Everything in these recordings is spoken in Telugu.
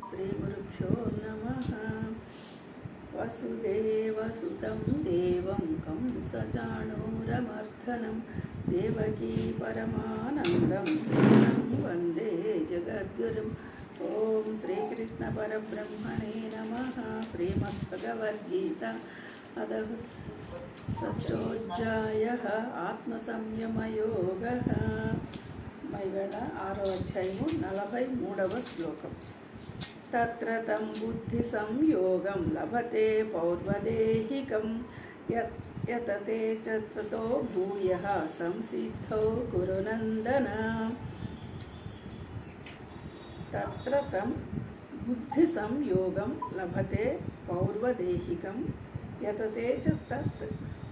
श्रीगुरुभ्यो नमः। वसुदेवसुतं देवं कंसचाणूरमर्दनं देवकी परमानन्दं कृष्णं वन्दे जगद्गुरुम्। ॐ श्रीकृष्णपरब्रह्मणे नमः। श्रीमद्भगवद्गीता अदः षष्ठोऽध्यायः आत्मसंयमयोगः। ఇవాళ 6వ అధ్యాయము 43వ శ్లోకం. తత్ర తం బుద్ధి సంయోగం లభతే పౌర్వదేహికం యతతే చ తతో భూయః సంసిద్ధౌ కురు నందన. తత్ర తం బుద్ధి సంయోగం లభతే పౌర్వదేహికం యతతే చ తత్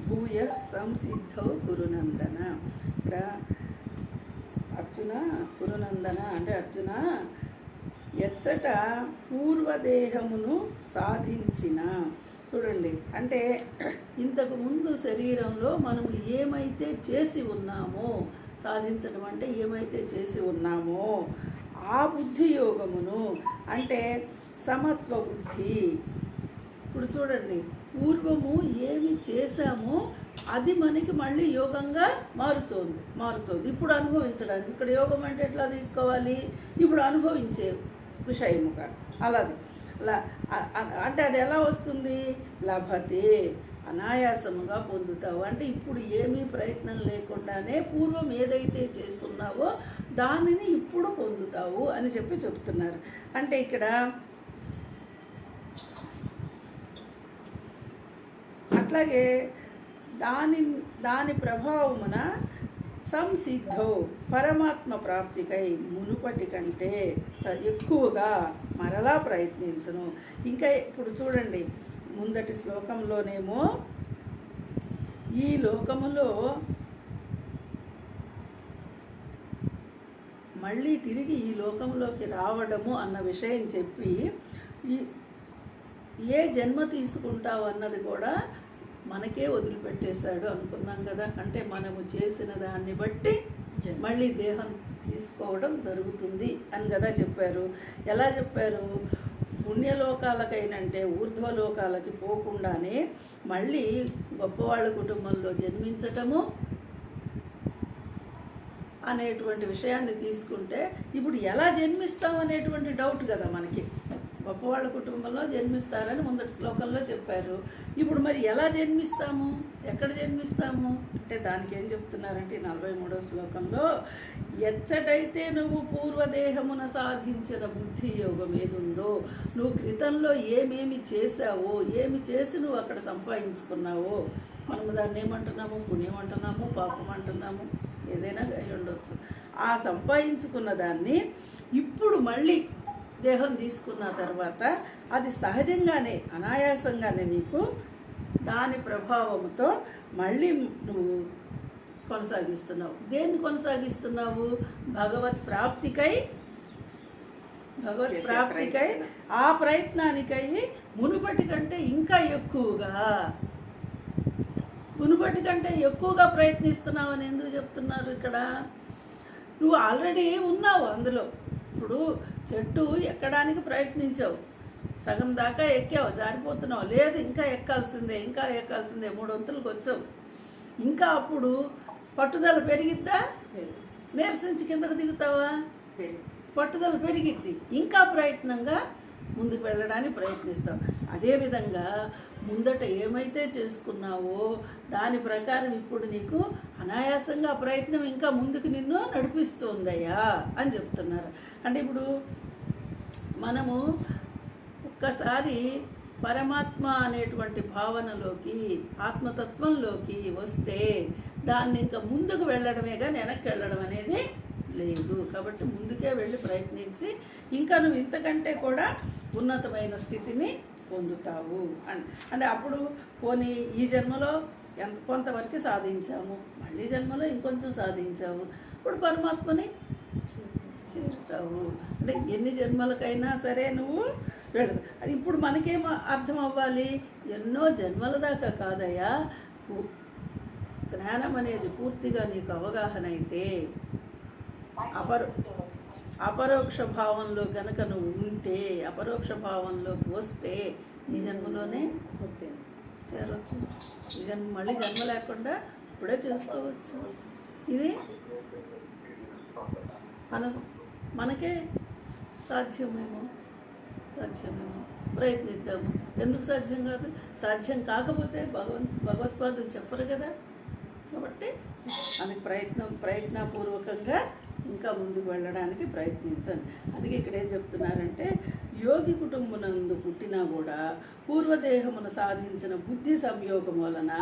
భూయః సంసిద్ధౌ కురు నందన. ఇక్కడ అర్జున కురునందన అంటే అర్జున ఎచ్చట పూర్వదేహమును సాధించిన. చూడండి, అంటే ఇంతకు ముందు శరీరంలో మనము ఏమైతే చేసి ఉన్నామో, సాధించడం అంటే ఏమైతే చేసి ఉన్నామో ఆ బుద్ధి యోగమును అంటే సమత్వ బుద్ధి. ఇప్పుడు చూడండి, పూర్వము ఏమి చేశామో అది మనకి మళ్ళీ యోగంగా మారుతోంది ఇప్పుడు అనుభవించడానికి. ఇక్కడ యోగం అంటే ఎట్లా తీసుకోవాలి? ఇప్పుడు అనుభవించే విషయముగా అంటే అది ఎలా వస్తుంది? లభతే, అనాయాసముగా పొందుతావు. అంటే ఇప్పుడు ఏమీ ప్రయత్నం లేకుండానే పూర్వం ఏదైతే చేస్తున్నావో దానిని ఇప్పుడు పొందుతావు అని చెప్తున్నారు. అంటే ఇక్కడ అట్లాగే దాని ప్రభావమున సంసిద్ధౌ పరమాత్మ ప్రాప్తికై మునుపటి కంటే ఎక్కువగా మరలా ప్రయత్నించను. ఇంకా ఇప్పుడు చూడండి, ముందటి శ్లోకంలోనేమో ఈ లోకములో మళ్ళీ తిరిగి ఈ లోకంలోకి రావడము అన్న విషయం చెప్పి ఏ జన్మ తీసుకుంటావు అన్నది కూడా మనకే వదిలిపెట్టేశాడు అనుకున్నాం కదా. అంటే మనము చేసిన దాన్ని బట్టి మళ్ళీ దేహం తీసుకోవడం జరుగుతుంది అని కదా చెప్పారు. ఎలా చెప్పారు? పుణ్యలోకాలకైనంటే ఊర్ధ్వలోకాలకి పోకుండానే మళ్ళీ గొప్పవాళ్ళ కుటుంబంలో జన్మించటము అనేటువంటి విషయాన్ని తీసుకుంటే ఇప్పుడు ఎలా జన్మిస్తాం అనేటువంటి డౌట్ కదా మనకి. గొప్పవాళ్ళ కుటుంబంలో జన్మిస్తారని ముందటి శ్లోకంలో చెప్పారు. ఇప్పుడు మరి ఎలా జన్మిస్తాము, ఎక్కడ జన్మిస్తాము అంటే దానికి ఏం చెప్తున్నారంటే 43వ శ్లోకంలో ఎచ్చటైతే నువ్వు పూర్వదేహమున సాధించిన బుద్ధి యోగం ఏదుందో, నువ్వు క్రితంలో ఏమేమి చేసావో, ఏమి చేసి నువ్వు అక్కడ సంపాదించుకున్నావో, మనము దాన్ని ఏమంటున్నాము? పుణ్యం అంటున్నాము, పాపం అంటున్నాము, ఏదైనా అయి ఉండొచ్చు. ఆ సంపాదించుకున్న దాన్ని ఇప్పుడు మళ్ళీ దేహం తీసుకున్న తర్వాత అది సహజంగానే అనాయాసంగానే నీకు దాని ప్రభావంతో మళ్ళీ నువ్వు కొనసాగిస్తున్నావు. దేన్ని కొనసాగిస్తున్నావు? భగవత్ ప్రాప్తికై ఆ ప్రయత్నానికై మునుపటి కంటే ఇంకా మునుపటి కంటే ఎక్కువగా ప్రయత్నిస్తున్నావు అని ఎందుకు చెప్తున్నారు ఇక్కడ? నువ్వు ఆల్రెడీ ఉన్నావు అందులో. ఇప్పుడు చెట్టు ఎక్కడానికి ప్రయత్నించావు, సగం దాకా ఎక్కావు, జారిపోతున్నావు. లేదు ఇంకా ఎక్కాల్సిందే 3 వంతులకు వచ్చావు. ఇంకా అప్పుడు పట్టుదల పెరిగిద్దా? నీరసించి కిందకు దిగుతావా? పట్టుదల పెరిగిద్ది. ఇంకా ప్రయత్నంగా ముందుకు వెళ్ళడానికి ప్రయత్నిస్తావు. అదేవిధంగా ముందట ఏమైతే చేసుకున్నావో దాని ప్రకారం ఇప్పుడు నీకు అనాయాసంగా ప్రయత్నం ఇంకా ముందుకు నిన్ను నడిపిస్తుందయ్యా అని చెప్తున్నారు. అంటే ఇప్పుడు మనము ఒక్కసారి పరమాత్మ అనేటువంటి భావనలోకి, ఆత్మతత్వంలోకి వస్తే దాన్ని ఇంకా ముందుకు వెళ్ళడమే కానీ వెనక్కి వెళ్ళడం అనేది లేదు. కాబట్టి ముందుకే వెళ్ళి ప్రయత్నించి ఇంకా నువ్వు ఇంతకంటే కూడా ఉన్నతమైన స్థితిని పొందుతావు. అంటే అప్పుడు పోనీ ఈ జన్మలో కొంతవరకు సాధించాము, మళ్ళీ జన్మలో ఇంకొంచెం సాధించావు, ఇప్పుడు పరమాత్మని చేరుతావు. అంటే ఎన్ని జన్మలకైనా సరే నువ్వు వెళదు. ఇప్పుడు మనకేం అర్థం అవ్వాలి? ఎన్నో జన్మల దాకా కాదయ్యా, జ్ఞానం అనేది పూర్తిగా నీకు అవగాహన అయితే అపరోక్ష భావంలో గనక నువ్వు ఉంటే, అపరోక్ష భావంలోకి వస్తే ఈ జన్మలోనే చేరవచ్చు. ఈ జన్మ మళ్ళీ జన్మ లేకుండా ఇప్పుడే చేసుకోవచ్చు. ఇది మనకే సాధ్యమేమో ప్రయత్నిద్దాము. ఎందుకు సాధ్యం కాదు? సాధ్యం కాకపోతే భగవత్పాదులు చెప్పరు కదా. కాబట్టి మనకి ప్రయత్నపూర్వకంగా ఇంకా ముందుకు వెళ్ళడానికి ప్రయత్నించండి. అందుకే ఇక్కడ ఏం చెప్తున్నారంటే, యోగి కుటుంబనందు పుట్టినా కూడా పూర్వదేహమును సాధించిన బుద్ధి సంయోగం వలన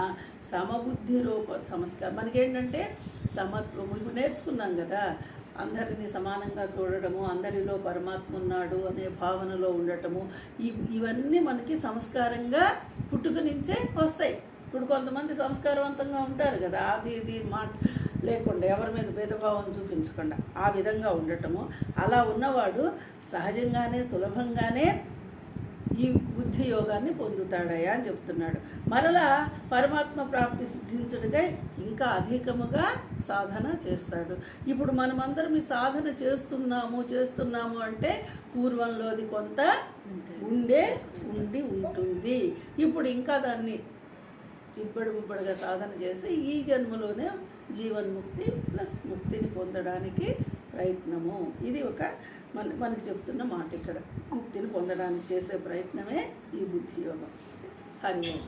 సమబుద్ధి రూప సంస్కారం. మనకేంటంటే సమత్వము. ఇప్పుడు నేర్చుకున్నాం కదా, అందరినీ సమానంగా చూడటము, అందరిలో పరమాత్మ ఉన్నాడు అనే భావనలో ఉండటము, ఇవన్నీ మనకి సంస్కారంగా పుట్టుక నుంచే వస్తాయి. ఇప్పుడు కొంతమంది సంస్కారవంతంగా ఉంటారు కదా, అది ఇది మాట లేకుండా, ఎవరి మీద భేదభావం చూపించకుండా ఆ విధంగా ఉండటము. అలా ఉన్నవాడు సహజంగానే సులభంగానే ఈ బుద్ధి యోగాన్ని పొందుతాడయా అని చెప్తున్నాడు. మరలా పరమాత్మ ప్రాప్తి సిద్ధించుడిగా ఇంకా అధికముగా సాధన చేస్తాడు. ఇప్పుడు మనమందరం ఈ సాధన చేస్తున్నాము అంటే పూర్వంలోది కొంత ఉండి ఉంటుంది. ఇప్పుడు ఇంకా దాన్ని ముబ్బడిగా సాధన చేసి ఈ జన్మలోనే జీవన్ముక్తి ప్లస్ ముక్తిని పొందడానికి ప్రయత్నము. ఇది ఒక మనకి చెప్తున్న మాట ఇక్కడ. ముక్తిని పొందడానికి చేసే ప్రయత్నమే ఈ బుద్ధి యోగం. హరి ఓం.